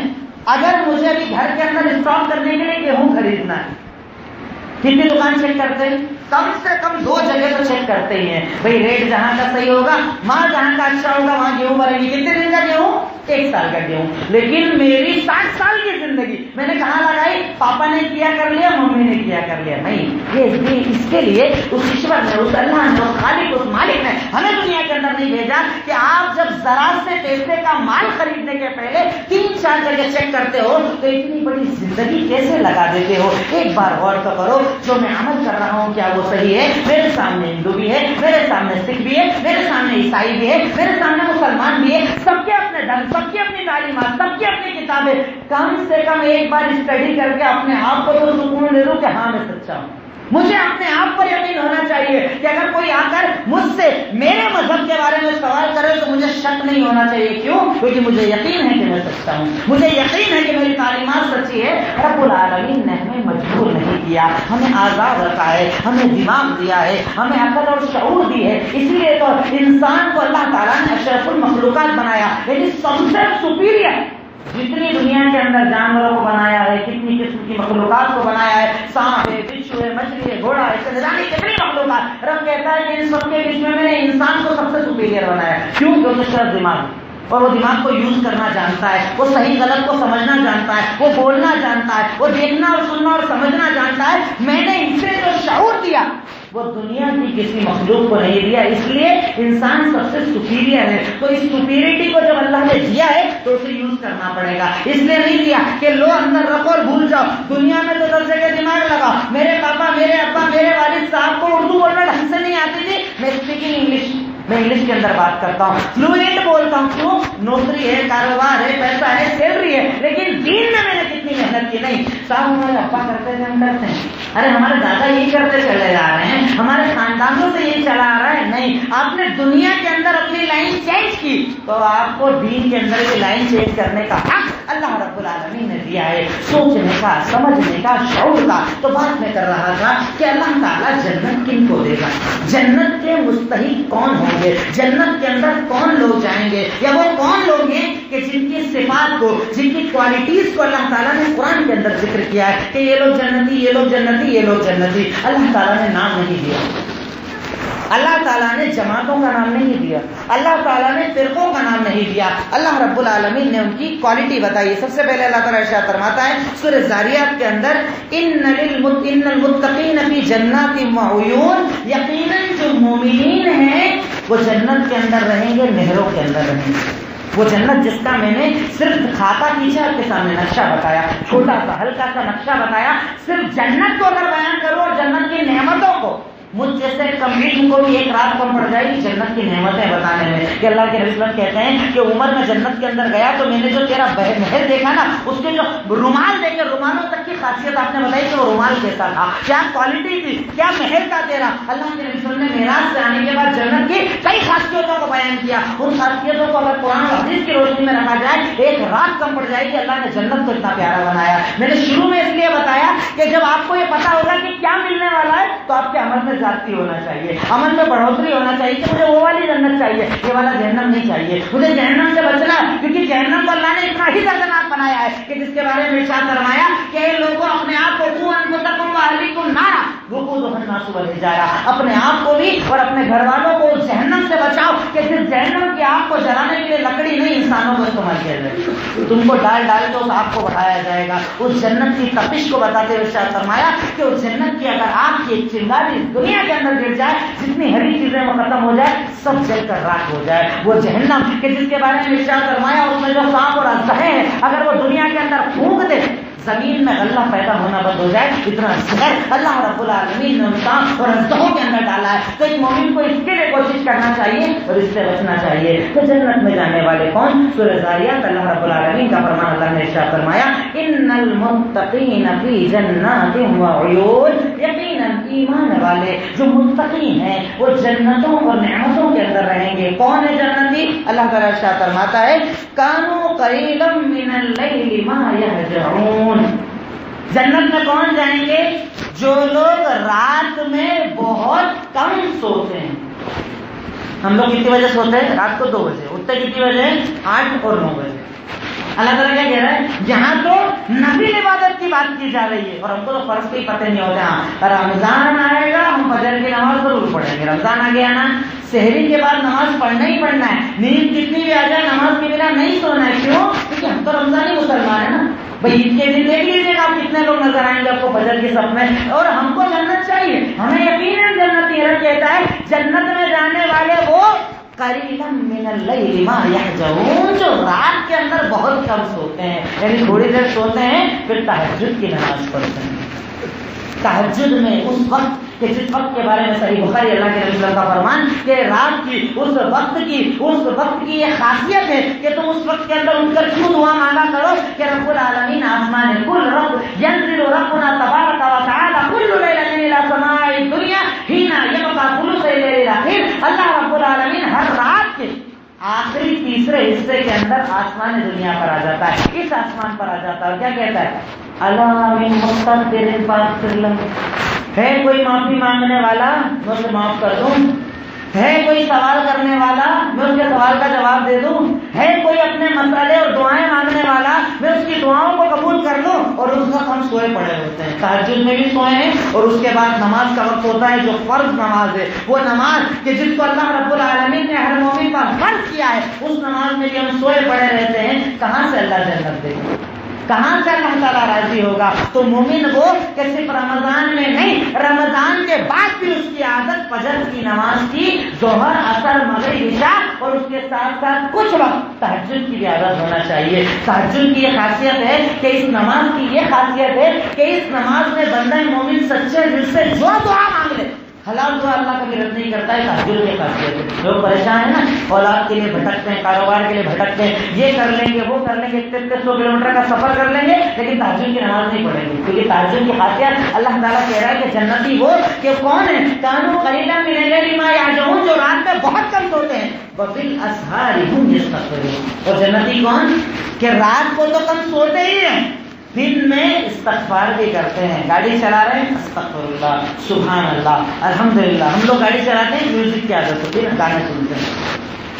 اگر مجھے ابھی گھر کے اندر اسٹاک کرنے کے لیے گیہوں خریدنا ہے، کتنی دکان چیک کرتے ہیں؟ کم سے کم 2 جگہ تو چیک کرتے ہی ہیں. بھئی ریٹ جہاں کا صحیح ہوگا، مال جہاں کا اچھا ہوگا، وہاں گیہوں بھریں گے. کتنے دن کا گیہوں؟ 1 سال کا گیہوں. لیکن میری 60 سال کی زندگی میں نے کہاں لگائی؟ پاپا نے کیا کر لیا، ممی نے کیا کر لیا. نہیں، یہ اس کے لیے اس ایشور نے، اس اللہ نے، اس خالق، اس مالک نے ہمیں دنیا کے اندر نہیں بھیجا کہ آپ جب ذرا سے پیسے کا مال خریدنے کے پہلے 3-4 جگہ چیک کرتے ہو تو اتنی بڑی زندگی کیسے لگا دیتے ہو. ایک بار غور تو کرو، جو میں عمل کر رہا ہوں کیا وہ صحیح ہے؟ میرے سامنے ہندو بھی ہے، میرے سامنے سکھ بھی ہے، میرے سامنے عیسائی بھی ہے، میرے سامنے مسلمان بھی ہے. سب کے اپنے دھرم، سب کی اپنی تعلیمات، سب کی اپنی کتابیں. کم سے کم ایک بار اسٹڈی کر کے اپنے آپ کو تو سکون دے دو کہ ہاں میں سچا ہوں. مجھے اپنے آپ پر یقین ہونا چاہیے کہ اگر کوئی آ کر مجھ سے میرے مذہب کے بارے میں سوال کرے تو مجھے شک نہیں ہونا چاہیے. کیوں؟ کیونکہ مجھے یقین ہے کہ میں سچا ہوں، مجھے یقین ہے کہ میری تعلیمات سچی ہے. رب العالمین نے ہمیں مجبور نہیں کیا، ہمیں آزاد رکھا ہے، ہمیں دماغ دیا ہے، ہمیں عقل اور شعور دی ہے. اس لیے تو انسان کو اللہ تعالیٰ نے اشرف المخلوقات بنایا، لیکن سب سے سپیریئر جتنی دنیا کے اندر جانوروں کو بنایا ہے، کتنی قسم کی مخلوقات کو بنایا ہے، سانپ ہے، بچھو ہے، مچھلی ہے، گھوڑا ہے، کتنی مخلوقات. رب کہتا ہے کہ ان سب کے بیچ میں نے انسان کو سب سے سپیریئر بنایا. کیوں؟ کیونکہ اس کا دماغ اور وہ دماغ کو یوز کرنا جانتا ہے، وہ صحیح غلط کو سمجھنا جانتا ہے، وہ بولنا جانتا ہے، وہ دیکھنا اور سننا اور سمجھنا جانتا ہے۔ میں نے ان سے جو شعور دیا وہ دنیا کی کسی مخلوق کو نہیں دیا، اس لیے انسان سب سے سپیریئر ہے۔ تو اس سپیریٹی کو جب اللہ نے دیا ہے تو اسے یوز کرنا پڑے گا۔ اس لیے نہیں دیا کہ لو اندر رکھو اور بھول جاؤ، دنیا میں تو 10 جگہ دماغ لگاؤ۔ میرے پاپا، میرے ابا، میرے والد صاحب کو اردو بولنا ڈھنگ سے نہیں آتی تھی، میں اسپیکنگ انگلش، میں انگلش کے اندر بات کرتا ہوں، فلوئنٹ بولتا ہوں۔ کیوں؟ نوکری ہے، کاروبار ہے، پیسہ ہے، سیلری ہے، لیکن دین میں نے کتنی محنت کی؟ نہیں صاحب ہمارے ابا کرتے تھے، ہم کرتے ہیں، ارے ہمارے دادا یہی کرتے چلے جا رہے ہیں، ہمارے خاندانوں سے یہی چلا آ رہا ہے۔ نہیں، آپ نے دنیا کے اندر اپنی لائن چینج کی تو آپ کو دین کے اندر بھی لائن چینج کرنے کا حق اللہ رب العالمین نے دیا ہے، سوچنے کا، سمجھنے کا، شعور کا۔ تو بات میں کر رہا تھا کہ اللہ تعالیٰ جنت کن کو دے گا، جنت کے مستحق کون ہوں گے، جنت کے اندر کون لوگ جائیں گے، یا وہ کون لوگ ہیں کہ جن کی صفات کو، جن کی کوالٹیز کو اللہ تعالیٰ نے قرآن کے اندر ذکر کیا ہے کہ یہ لوگ جنتی، یہ لوگ جنتی، یہ لوگ جنتی۔ اللہ تعالیٰ نے نام نہیں دیا، اللہ تعالیٰ نے جماعتوں کا نام نہیں دیا، اللہ تعالیٰ نے فرقوں کا نام نہیں دیا، اللہ رب العالمین نے ان کی کوالٹی بتائی۔ سب سے پہلے اللہ تعالیٰ ارشاد فرماتا ہے سورہ ذاریات کے اندر، ان المتقین فی جنات وعیون، یقیناً جو مومنین ہیں وہ جنت کے اندر رہیں گے، نہروں کے اندر رہیں گے۔ وہ جنت جس کا میں نے صرف کھاتا پیچھے آپ کے سامنے نقشہ بتایا، چھوٹا سا ہلکا سا نقشہ بتایا، صرف جنت کو اگر بیان کرو اور جنت کی نعمتوں کو، مجھ جیسے کمپلیٹ کو بھی ایک رات کم پڑ جائے گی جنت کی نعمتیں بتانے میں۔ کہ اللہ کے رسول کہتے ہیں کہ عمر میں جنت کے اندر گیا تو میں نے جو تیرا محل دیکھا نا، اس کے جو رومال دیکھے، رومالوں تک کی خاصیت آپ نے بتائی کہ وہ رومال کیسا تھا، کیا کوالٹی تھی، کیا محل تھا تیرا۔ اللہ کے رسول نے معراج سے آنے کے بعد جنت کی کئی خاصیتوں کو بیان کیا۔ ان خاصیتوں کو اگر قرآن و حدیث کی روشنی میں رکھا جائے ایک رات کم پڑ جائے گی۔ اللہ نے جنت کو اتنا پیارا بنایا۔ میں نے شروع میں اس لیے بتایا کہ جب آپ کو یہ پتا ہوگا کہ کیا ملنے والا ہے تو آپ کے عمل میں زیادتی ہونا چاہیے، عمل میں بڑھوتری ہونا چاہیے کہ مجھے وہ والی جنت چاہیے، یہ والا جہنم نہیں چاہیے، مجھے جہنم سے بچنا ہے، کیونکہ جہنم کو اللہ نے اتنا ہی دردناک بنایا ہے کہ جس کے بارے میں ارشاد فرمایا کہ لوگوں اپنے آپ کو قوا انفسکم واہلیکم نارا وقودها الناس والحجارہ، اپنے آپ کو بھی اور اپنے گھر والوں کو جہنم سے بچاؤ کہ جس جہنم کی آگ کو جلانے کے لیے لکڑی نہیں انسانوں کو استعمال کیا جائے، تم کو ڈال ڈال کے اس آگ کو بڑھایا جائے گا۔ اس جنت کی تپش کو بتاتے ہوئے ارشاد فرمایا کہ اس جنت کی اگر آگ کی ایک چنگاری دنیا کے اندر گر جائے، جتنی ہری چیزیں وہ ختم ہو جائے، سب جل کر راکھ ہو جائے۔ وہ جہنم کہ جس کے بارے میں ارشاد فرمایا اس میں جو سانپ اور اژدہے ہیں، اگر وہ دنیا کے اندر پھونک دے زمین میں غلہ پیدا ہونا بند ہو جائے، اتنا زہر اللہ رب العالمین نے سانپ اور اژدہوں کے اندر ڈالا ہے۔ تو ایک مومن کو اس کے لیے کوشش کرنا چاہیے اور اس سے بچنا چاہیے۔ تو جنت میں جانے والے کون؟ سورہ ذاریات اللہ رب العالمین کا فرمان، اللہ نے ارشاد فرمایا ان المتقین فی جنات وعیون، یقیناً ایمان والے جو متقی ہیں وہ جنتوں اور نعمتوں کے اندر رہیں گے۔ کون ہے جنتی؟ اللہ تعالیٰ ارشاد فرماتا ہے کانوا قلیلا من اللیل ما یہجعون، جنت میں کون جائیں گے؟ جو لوگ رات میں بہت کم سوتے ہیں۔ ہم لوگ کتنی بجے سوتے ہیں؟ رات کو 2 بجے، اٹھتے کتنی بجے؟ 8 اور 9 بجے۔ اللہ تعالیٰ کیا کہہ رہا ہے؟ جہاں تو نفل عبادت کی بات کی جا رہی ہے اور ہم کو تو فرض کے پتہ نہیں ہوتا۔ رمضان آئے گا ہم فجر کی نماز ضرور پڑھیں گے، رمضان آ گیا نا، سحری کے بعد نماز پڑھنا ہی پڑھنا ہے، نیند کتنی بھی آ جائے نماز کے بنا نہیں سونا ہے۔ کیوں؟ کیونکہ ہم تو رمضانی مسلمان ہیں نا۔ بھائی عید کے دن دیکھ لیجیے گا آپ کتنے لوگ نظر آئیں گے آپ کو فجر کی صف میں، اور ہم کو جنت چاہیے، ہمیں یقیناً جنت یہ کہتا ہے جنت میں جانے والے وہ قلیلا من اللیل ما یہجعون، جو رات کے اندر بہت کم سوتے ہیں، یعنی تھوڑی دیر سوتے ہیں پھر تہجد کی نماز پڑھتے ہیں۔ تہجد میں اس وقت کہ جس وقت کے بارے میں صحیح بخاری اللہ کے رسول کا فرمان کہ رات کی اس وقت کی یہ خاصیت ہے کہ تم اس وقت کے اندر اٹھ کر کیوں دعا مانگا کرو کہ رب العالمین آسمان کل رب ینزل ربنا تبارک و تعالی کل لیلۃ الی سماء الدنیا حین یبقى ثلث الليل الاخیر، اللہ رب العالمین ہر رات کے آخری تیسرے حصے کے اندر آسمان دنیا پر آ جاتا ہے، اس آسمان پر آ جاتا ہے اور کیا کہتا ہے؟ الا من مستغفر فاغفر له، ہے کوئی معافی مانگنے والا میں اسے معاف کر دوں، ہے کوئی سوال کرنے والا میں اس کے سوال کا جواب دے دوں، ہے کوئی اپنے مسئلے اور دعائیں مانگنے والا میں اس کی دعاؤں کو قبول کر لوں۔ اور اس وقت ہم سوئے پڑے ہوتے ہیں، تہجد میں بھی سوئے ہیں، اور اس کے بعد نماز کا وقت ہوتا ہے جو فرض نماز ہے، وہ نماز کہ جس کو اللہ رب العالمین نے ہر مومن پر فرض کیا کیا ہے، اس نماز میں بھی ہم سوئے پڑے رہتے ہیں، کہاں سے اللہ جنت دے گا، کہاں سے اللہ تعالیٰ راضی ہوگا؟ تو مومن وہ کہ صرف رمضان میں نہیں، رمضان کے بعد بھی اس کی عادت فجر کی نماز کی، ظہر عصر مغرب عشاء، اور اس کے ساتھ ساتھ کچھ وقت تہجد کی بھی عادت ہونا چاہیے۔ تہجد کی یہ خاصیت ہے کہ اس نماز کی یہ خاصیت ہے کہ اس نماز میں بندہ مومن سچے دل سے جو دعا مانگ لے، حلال دعا اللہ کبھی رد نہیں کرتا ہے۔ تہجد کی خاصیت ہے۔ لوگ پریشان ہیں نا، اولاد کے لیے بھٹکتے ہیں، کاروبار کے لیے بھٹکتے ہیں، یہ کر لیں گے وہ کر لیں گے، 100 کلومیٹر کا سفر کر لیں گے، لیکن تہجد کی نماز نہیں پڑھیں گے، کیونکہ تہجد کی خاصیت اللہ تعالیٰ کہہ رہا ہے کہ جنتی وہ کہ کون ہے، کانوا قلیلا من اللیل ما یہجعون، جو رات میں بہت کم سوتے ہیں، وبالاسحار هم یستغفرون۔ اور جنتی کون کہ رات کو تو کم سوتے ہی ہیں، دن میں استغفار بھی کرتے ہیں۔ گاڑی چلا رہے ہیں، استغفر اللہ، سبحان اللہ، الحمدللہ۔ ہم لوگ گاڑی چلاتے ہیں، میوزک کی عادت ہوتی ہے نا، گانے سنتے ہیں،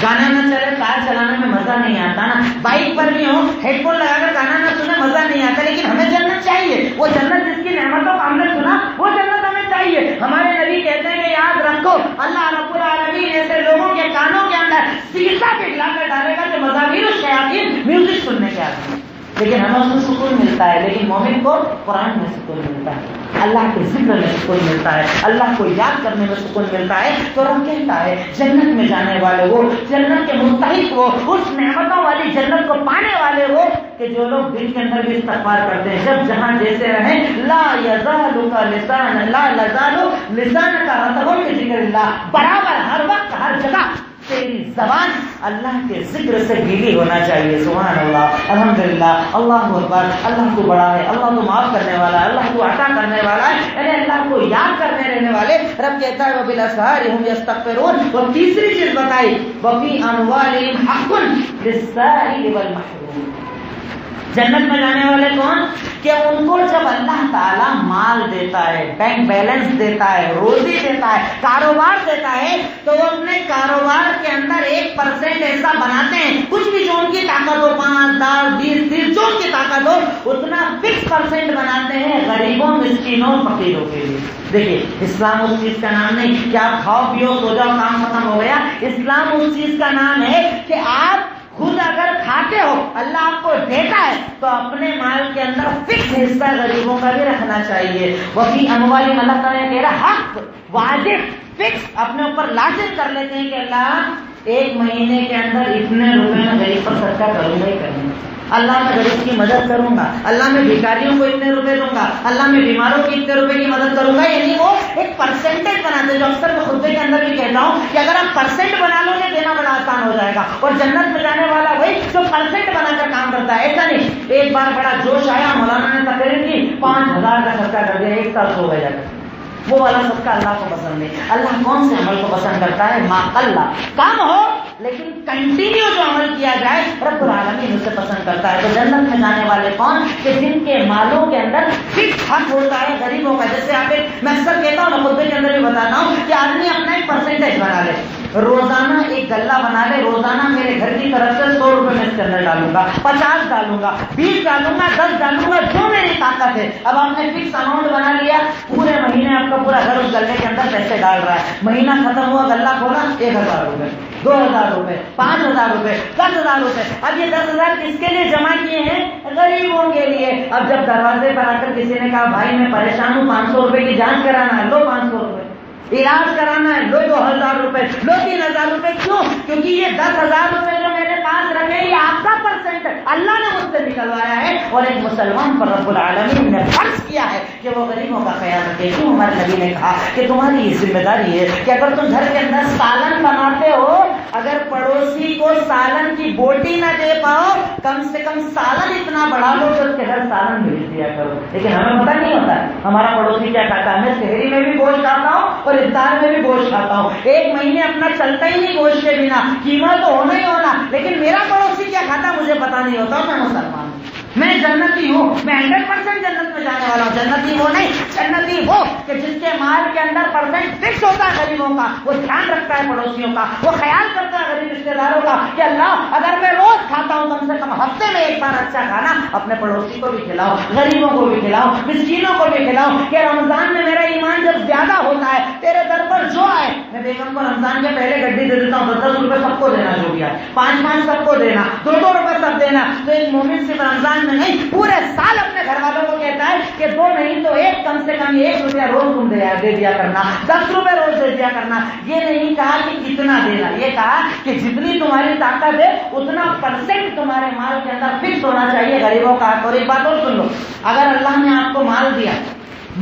گانا نہ چلے کار چلانے میں مزہ نہیں آتا نا، بائک پر بھی ہو ہیڈ فون لگا کر گانا نہ سنے مزہ نہیں آتا، لیکن ہمیں جنت چاہیے، وہ جنت جس کی نعمتوں کو ہم نے سنا وہ جنت ہمیں چاہیے۔ ہمارے نبی کہتے ہیں کہ یاد رکھو، اللہ رب العالمین ایسے لوگوں کے کانوں کے اندر سیسا پگھلا کر ڈالے گا جو مزاحیر الشیاطین میوزک سننے کے آتے ہیں، لیکن ہمیں اس میں سکون ملتا ہے۔ لیکن مومن کو قرآن میں سکون ملتا ہے، اللہ کے ذکر میں سکون ملتا ہے، اللہ کو یاد کرنے میں سکون ملتا ہے۔ تو رب کہتا ہے جنت میں جانے والے وہ، جنت کے مستحق وہ، اس نعمتوں والی جنت کو پانے والے وہ کہ جو لوگ دل کے اندر بھی استغفار کرتے ہیں، جب جہاں جیسے رہیں، لا یزال کا لسان، لا یزال لسان کا رطب بذکر اللہ، برابر ہر وقت ہر جگہ تیری زبان اللہ کے ذکر سے گیلی ہونا چاہیے۔ سبحان اللہ، الحمدللہ، اللہ اکبر، اللہ تو بڑا ہے، اللہ تو معاف کرنے والا ہے، اللہ تو عطا کرنے والا ہے، یعنی اللہ کو یاد کرنے رہنے والے۔ رب کہتا ہے وبالاسحار هم یستغفرون۔ اور تیسری چیز بتائی، وفی اموالہم حق للسائل والمحروم۔ جنت میں جانے والے کون کہ ان کو جب اللہ تعالیٰ مال دیتا ہے، بینک بیلنس دیتا ہے، روزی دیتا ہے، کاروبار دیتا ہے، تو وہ اپنے کاروبار کے اندر 1% ایسا بناتے ہیں، کچھ بھی جو ان کی طاقت ہو، 5، 10، 20، 30 جو ان کی طاقت ہو، اتنا فکس % بناتے ہیں غریبوں، مسکینوں، فقیروں کے لیے۔ دیکھیے اسلام اس چیز کا نام نہیں کہ آپ کھاؤ پیو سو جاؤ کام ختم ہو گیا، اسلام اس چیز کا نام ہے کہ آپ خود اگر کھاتے ہو، اللہ آپ کو دیتا ہے، تو اپنے مال کے اندر فکس حصہ غریبوں کا بھی رکھنا چاہیے۔ وفی اموالہم، اللہ تعالیٰ نے کہہ رہا حق، واجب، فکس اپنے اوپر لازم کر لیتے ہیں کہ اللہ 1 مہینے کے اندر اتنے روپے میں غریب پر خرچہ کروں گا ہی کروں گا، اللہ میں غریب کی مدد کروں گا، اللہ میں بھکاریوں کو اتنے روپے دوں گا، اللہ میں بیماروں کی اتنے روپے کی مدد کروں گا۔ یعنی وہ ایک پرسنٹیج بناتے، جو اکثر میں خطبے کے اندر بھی کہتا ہوں کہ اگر آپ پرسنٹ بنا لو گے دینا بڑا آسان ہو جائے گا، اور جنت میں جانے والا وہی جو پرسنٹ بنا کر کام کرتا ہے۔ ایسا نہیں ایک بار بڑا جوش آیا، مولانا نے تقریر کی، 5000 کا خرچہ کر دیا، 1 سال سو گیا، وہ والا صدقہ اللہ کو پسند نہیں۔ اللہ کون سے عمل کو پسند کرتا ہے؟ ما اللہ، کام ہو لیکن کنٹینیو جو عمل کیا جائے، رب العالمین اسے پسند کرتا ہے۔ تو جنت میں جانے والے کون کہ جن کے مالوں کے اندر فکس حق ہوتا ہے غریبوں کا۔ جیسے آپ میں اکثر کہتا ہوں نا، خطبے کے اندر بھی بتاتا ہوں کہ آدمی اپنا ایک پرسنٹیج بنا لے، روزانہ ایک غلہ بنا لے، روزانہ میرے گھر کی طرف سے 100 روپے میں اس کے اندر ڈالوں گا، 50 ڈالوں گا، 20 ڈالوں گا، 10 ڈالوں گا، جو میری طاقت ہے۔ اب آپ نے فکس اماؤنٹ بنا لیا، پورے مہینے آپ کا پورا گھر اس غلے کے اندر پیسے ڈال رہا ہے، مہینہ ختم ہوا، غلہ کھولا، 1000 روپے، 2000 روپے، 5000 روپے، 10000 روپے۔ اب یہ 10000 کس کے لیے جمع کیے ہیں؟ غریبوں کے لیے۔ اب جب دروازے پر آ کر کسی نے کہا بھائی میں پریشان ہوں، 500 روپے کی جانچ کرانا ہے، لو 500 روپے، علاج کرانا ہے، لو 2000 روپے، لو 3000 روپے۔ کیوں؟ کیونکہ یہ 10,000 روپے جو میرے پاس رکھے، یہ آپ کا پرسنٹ اللہ نے مجھ سے نکلوایا ہے، اور ایک مسلمان پر رب العالمین نے فرض کیا ہے کہ وہ غریبوں کا خیال رکھے۔ کیوں؟ ہمارے نبی نے کہا کہ تمہاری یہ ذمہ داری ہے کہ اگر تم گھر کے اندر سالن بناتے ہو، اگر پڑوسی کو سالن کی بوٹی نہ دے پاؤ، کم سے کم سالن اتنا بڑھا لو کہ اس کے گھر سالن بھیج دیا کرو۔ لیکن ہمیں پتہ نہیں ہوتا ہمارا پڑوسی کیا کھاتا ہے۔ میں شہری میں بھی گوشت کھاتا ہوں اور افطار میں بھی گوشت کھاتا ہوں، 1 مہینے اپنا چلتا ہی نہیں گوشت کے بنا، قیمت تو ہونا ہی ہونا، لیکن میرا پڑوسی کیا کھاتا مجھے پتا نہیں ہوتا، میں مسلمان ہوں۔ میں جنتی ہوں، میں 100% جنت میں جانے والا ہوں. جنتی وہ نہیں، جنتی وہ کہ جس کے مال کے اندر پرسنٹ فکس ہوتا ہے غریبوں کا، وہ دھیان رکھتا ہے پڑوسیوں کا، وہ خیال کرتا ہے غریب رشتے داروں کا کہ اللہ اگر میں روز کھاتا ہوں کم سے کم ہفتے میں ایک بار اچھا کھانا اپنے پڑوسی کو بھی کھلاؤ، غریبوں کو بھی کھلاؤ، مسکینوں کو بھی کھلاؤ. کہ رمضان میں میرا ایمان جب زیادہ ہوتا ہے تیرے در پر جو آئے، میں بیگم کو رمضان کے پہلے گڈی دے دیتا ہوں، 10 روپے سب کو دینا جو بھی ہے، 5 سب کو دینا، 2 روپے سب دینا. تو ایک مومن صرف رمضان میں نہیں پورے سال اپنے گھر والوں کو کہتا ہے کہ 2 نہیں تو ایک کم سے کم 1 روپیہ روز تم دے دیا کرنا، 10 روپے روز دے دیا کرنا. یہ نہیں کہا کہ کتنا دینا، یہ کہا کہ جتنی تمہاری طاقت ہے اتنا پرسنٹ تمہارے مال کے اندر فکس ہونا چاہیے غریبوں کا. اور ایک بات اور سن لو، اگر اللہ نے آپ کو مال دیا،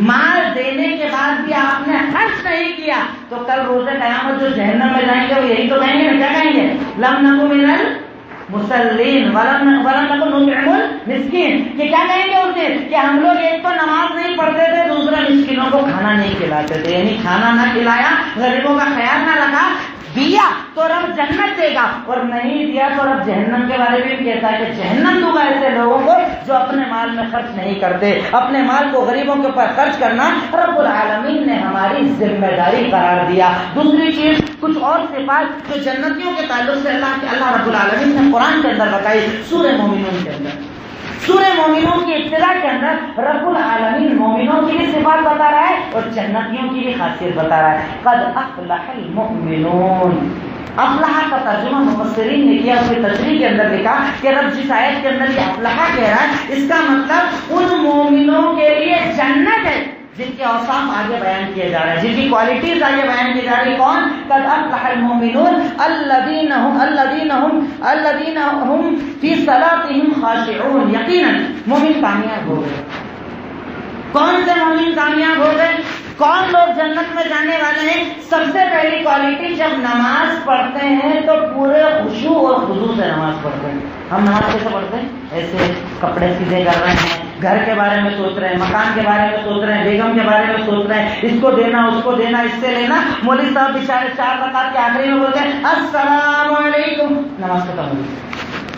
مال دینے کے بعد بھی آپ نے خرچ نہیں کیا، تو کل روز قیامت جو جہنم میں جائیں گے وہ یہی تو کہیں گے، کیا کہیں گے؟ لم نکو من المصلین ولم نکو نطعم المسکین. کہ کیا کہیں گے اس دن کہ ہم لوگ ایک تو نماز نہیں پڑھتے تھے، دوسرا مسکینوں کو کھانا نہیں کھلاتے تھے. یعنی کھانا نہ کھلایا، غریبوں کا خیال نہ رکھا. دیا تو رب جنت دے گا، اور نہیں دیا تو رب جہنم کے بارے میں بھی کہتا ہے کہ جہنم دوں گا ایسے لوگوں کو جو اپنے مال میں خرچ نہیں کرتے. اپنے مال کو غریبوں کے اوپر خرچ کرنا رب العالمین نے ہماری ذمہ داری قرار دیا. دوسری چیز، کچھ اور صفات جو جنتیوں کے تعلق سے اللہ رب العالمین نے قرآن کے اندر بتائی. سورہ مومنون کے اندر، سورہ مومنون کی ابتدا کے اندر رب العالمین مومنوں کی بھی صفات بتا رہا ہے اور جنتیوں کی بھی خاصیت بتا رہا ہے. قد افلح المؤمنون. افلح کا ترجمہ مفسرین نے کیا، اس کی تشریح کے اندر لکھا کہ رب جس آیت کے اندر یہ افلح کہہ رہا ہے، اس کا مطلب ان مومنوں کے لیے جنت ہے جن کے اوصاف آگے بیان کیے جا رہے ہیں، جن کی کوالٹیز آگے بیان کی جا رہی. کون؟ قد افلح المؤمنون الذین هم فی صلاتهم خاشعون. یقیناً مومن کامیاب ہو گئے. کون سے مومن کامیاب ہو گئے؟ کون لوگ جنت میں جانے والے ہیں؟ سب سے پہلی کوالٹی، جب نماز پڑھتے ہیں تو پورے خشوع اور خضوع سے نماز پڑھتے ہیں. ہم نماز کیسے پڑھتے ہیں؟ ایسے کپڑے سیدھے کر رہے ہیں، گھر کے بارے میں سوچ رہے ہیں، مکان کے بارے میں سوچ رہے ہیں، بیگم کے بارے میں سوچ رہے ہیں، اس کو دینا، اس کو دینا، اس سے لینا. مولوی صاحب بیچارے 4 رکعت کے آخری میں بولتے ہیں السلام علیکم، نماز ختم ہو گئی.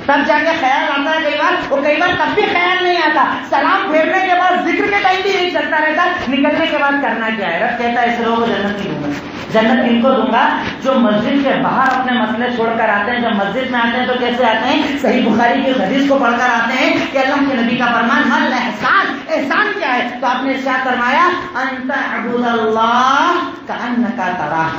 تب جا کے خیال آتا ہے کئی بار، اور کئی بار تب بھی خیال نہیں آتا. سلام پھیرنے کے بعد ذکر کے ٹائم بھی نہیں چلتا رہتا، نکلنے کے بعد کرنا کیا ہے. رب کہتا ہے ایسے لوگوں کو جنت نہیں دوں گا. جنت ان کو دوں گا جو مسجد کے باہر اپنے مسئلے چھوڑ کر آتے ہیں. جب مسجد میں آتے ہیں تو کیسے آتے ہیں؟ صحیح بخاری کی حدیث کو پڑھ کر آتے ہیں کہ اللہ کے نبی کا فرمان مل احسان، احسان کیا ہے؟ تو آپ نے ارشاد فرمایا ان تعبد اللہ کأنک تراہ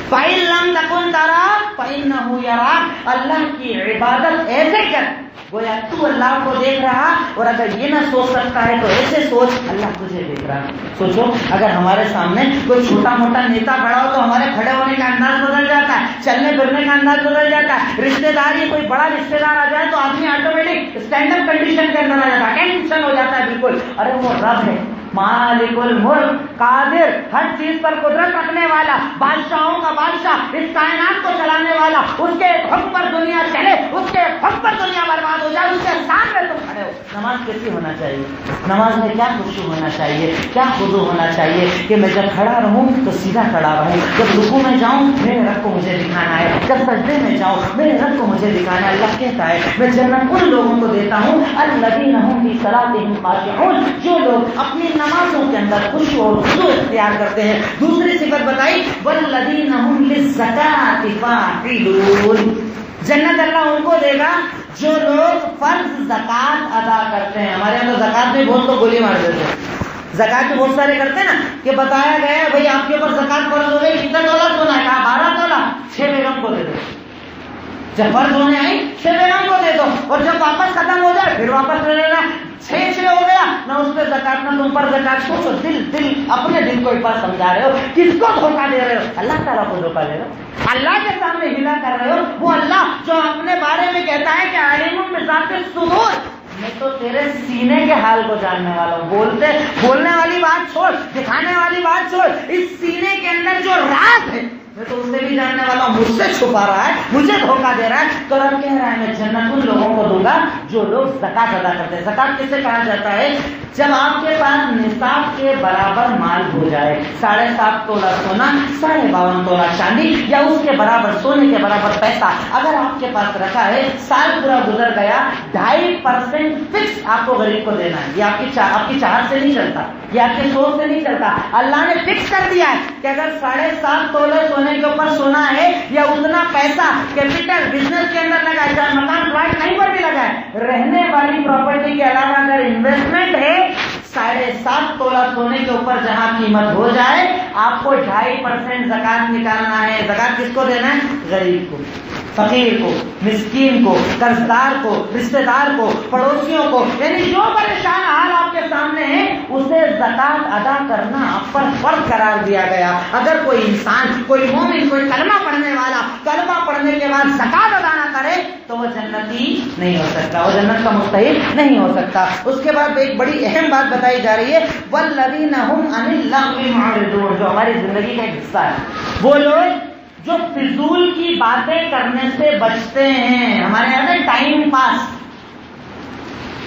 فإن لم تکن تراہ فإنہ یراک. اللہ کی عبادت ایسے کر گویا تو اللہ کو دیکھ رہا، اور اگر یہ نہ سوچ سکتا ہے تو ایسے سوچ اللہ تجھے دیکھ رہا. سوچو اگر ہمارے سامنے کوئی چھوٹا موٹا نیتا کھڑا ہو تو ہمارے کھڑے ہونے کا انداز بدل جاتا ہے، چلنے پھرنے کا انداز بدل جاتا ہے. رشتے دار یہ کوئی بڑا رشتے دار آ جائے تو آدمی آٹومیٹک اسٹینڈ اپ کنڈیشن کے اندر آ جاتا ہے، ٹینشن ہو جاتا ہے بالکل. ارے وہ رب ہے، مالک الملک، قادر، ہر چیز پر قدرت رکھنے والا، بادشاہوں کا بادشاہ، اس کائنات کو چلانے والا. اس کے حکم پر دنیا چلے، اس کے حکم پر دنیا برباد ہو جائے، اس کے سامنے تم کھڑے ہو. نماز کیسی ہونا چاہیے؟ نماز میں کیا خشوع ہونا چاہیے، کیا خضوع ہونا چاہیے کہ میں جب کھڑا رہوں تو سیدھا کھڑا رہوں، جب رکوع میں جاؤں میرے رب کو مجھے دکھانا ہے، جب سجدے میں جاؤں میرے رب کو مجھے دکھانا ہے. اللہ کہتا ہے میں جنت ان لوگوں کو دیتا ہوں الذین هم فی صلاتهم خاشعون، جو لوگ اپنی نمازوں کے اندر خشوع اور خضوع اختیار کرتے ہیں. دوسری صفت بتائی والذین هم للزکاۃ فاعلون. جنت اللہ ان کو دے گا جو لوگ فرض زکات ادا کرتے ہیں. ہمارے یہاں تو زکات میں بہت تو گولی مار دیتے ہیں. زکات تو بہت سارے کرتے ہیں نا کہ بتایا گیا ہے بھائی آپ کے اوپر زکات فرض ہو گئی، کتنا ڈالر سونا ہے؟ کہا 12 تولہ، 6 بیگم کو دے دو. جب فرض ہونے آئی 6 بیگم کو دے دو، اور جب واپس ختم ہو جائے پھر واپس لے لینا. 6 ہو گیا نہ اس پہ زکات نہ تم پر زکات. سوچو دل اپنے دل کو ایک بار سمجھا رہے ہو، کس کو دھوکہ دے رہے ہو؟ اللہ تعالیٰ کو دھوکہ دے رہے ہو، اللہ کے سامنے ہلا کر رہے ہو. وہ اللہ جو اپنے بارے میں کہتا ہے کہ علیم بذات الصدور، میں تو تیرے سینے کے حال کو جاننے والا ہوں. بولنے والی بات چھوڑ، دکھانے والی بات چھوڑ، اس سینے کے اندر جو راز ہے میں تو اسے بھی جاننے والا ہوں، مجھ سے چھپا رہا ہے، مجھے دھوکہ دے رہا ہے۔ تو رب کہہ رہا ہے میں جنت ان لوگوں کو دوں گا جو لوگ زکات ادا کرتے ہیں۔ زکات کسے کہا جاتا ہے؟ جب آپ کے پاس نصاب کے برابر مال ہو جائے، 7.5 تولہ سونا، 52.5 تولہ چاندی یا اس کے برابر سونے کے برابر پیسہ اگر آپ کے پاس رکھا ہے، سال پورا گزر گیا، 2.5% فکس آپ کو غریب کو دینا ہے۔ یہ آپ کی چاہت سے نہیں چلتا، یہ آپ کی سوچ سے نہیں چلتا، اللہ نے فکس کر دیا ہے کہ اگر 7.5 تولے سونے کے اوپر سونا ہے یا اتنا پیسہ کیپٹل بزنس کے اندر لگا ہے، چاہے مکان پلاٹ کہیں پر بھی لگا ہے، رہنے والی پراپرٹی کے علاوہ اگر انویسٹمنٹ ہے، 7.5 تولہ سونے کے اوپر جہاں قیمت ہو جائے، آپ کو 2.5% زکات نکالنا ہے۔ زکات کس کو دینا ہے؟ غریب کو، فقیر کو، مسکین کو، قرضدار کو، رشتہ دار کو، پڑوسیوں کو، یعنی جو پریشان حال آپ کے سامنے ہے اسے زکات ادا کرنا آپ پر فرض قرار دیا گیا۔ اگر کوئی انسان، کوئی مومن، کوئی کلمہ پڑھنے والا کلمہ پڑھنے کے بعد زکات ادا نہ کرے تو وہ جنتی نہیں ہو سکتا، وہ جنت کا مستحق نہیں ہو سکتا۔ اس کے بعد ایک بڑی اہم بات بتائی جا رہی ہے، والذین هم عن اللغو معرضون، جو ہماری زندگی کا ایک حصہ ہے، وہ لوگ جو فضول کی باتیں کرنے سے بچتے ہیں۔ ہمارے یہاں ٹائم پاس،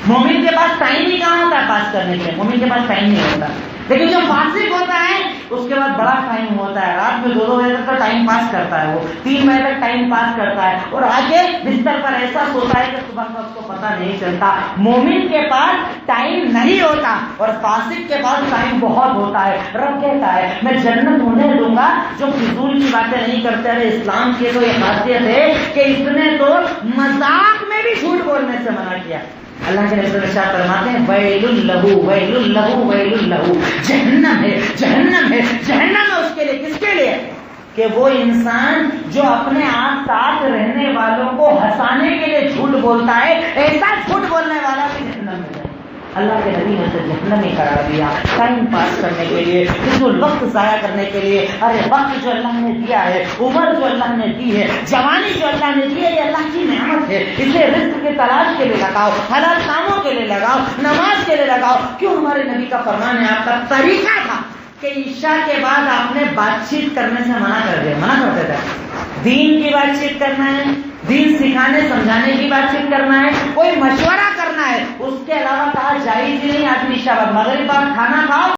مومن کے پاس ٹائم ہی کہاں ہوتا ہے پاس کرنے کے، مومن کے پاس ٹائم نہیں ہوتا، لیکن جو فاسق ہوتا ہے اس کے بعد بڑا ٹائم ہوتا ہے، رات میں 2 بجے تک ٹائم پاس کرتا ہے، وہ 3 بجے تک ٹائم پاس کرتا ہے اور آگے بستر پر ایسا سوتا ہے کہ صبح کا اس کو پتہ نہیں چلتا۔ مومن کے پاس ٹائم نہیں ہوتا اور فاسق کے پاس ٹائم بہت ہوتا ہے۔ رب کہتا ہے میں جنت انہیں دوں گا جو فضول کی باتیں نہیں کرتے۔ ارے اسلام کی تو یہ خاصیت ہے کہ اس نے تو مذاق میں بھی جھوٹ بولنے سے منع کیا۔ اللہ کے رسول ارشاد فرماتے ہیں ویل لہو ویل لہو ویل لہو، جہنم ہے جہنم ہے جہنم ہے اس کے لیے۔ کس کے لیے؟ کہ وہ انسان جو اپنے آس پاس رہنے والوں کو ہنسانے کے لیے جھوٹ بولتا ہے، ایسا جھوٹ بولنے والا بھی جہنم میں جائے۔ اللہ کے نبی نے اسے جہنم میں قرار دیا، ٹائم پاس کرنے کے لیے، فضول وقت ضائع کرنے کے لیے۔ ارے وقت جو اللہ نے دیا ہے، عمر جو اللہ نے دی ہے، جوانی جو اللہ نے دی ہے، یہ اللہ کی نعمت ہے، اسے رزق کی تلاش کے لیے لگاؤ، حلال کاموں کے لیے لگاؤ، نماز کے لیے لگاؤ۔ کیوں ہمارے نبی کا فرمان ہے، آپ کا طریقہ تھا کہ عشاء کے بعد آپ نے بات چیت کرنے سے منع کر دیا، منع کرتے تھے۔ دین کی بات چیت کرنا ہے، دین سکھانے سمجھانے کی بات چیت کرنا ہے، کوئی مشورہ کرنا ہے، اس کے علاوہ کہا جائز ہی نہیں۔ آدمی عشاء بعد مغرب بعد کھانا کھاؤ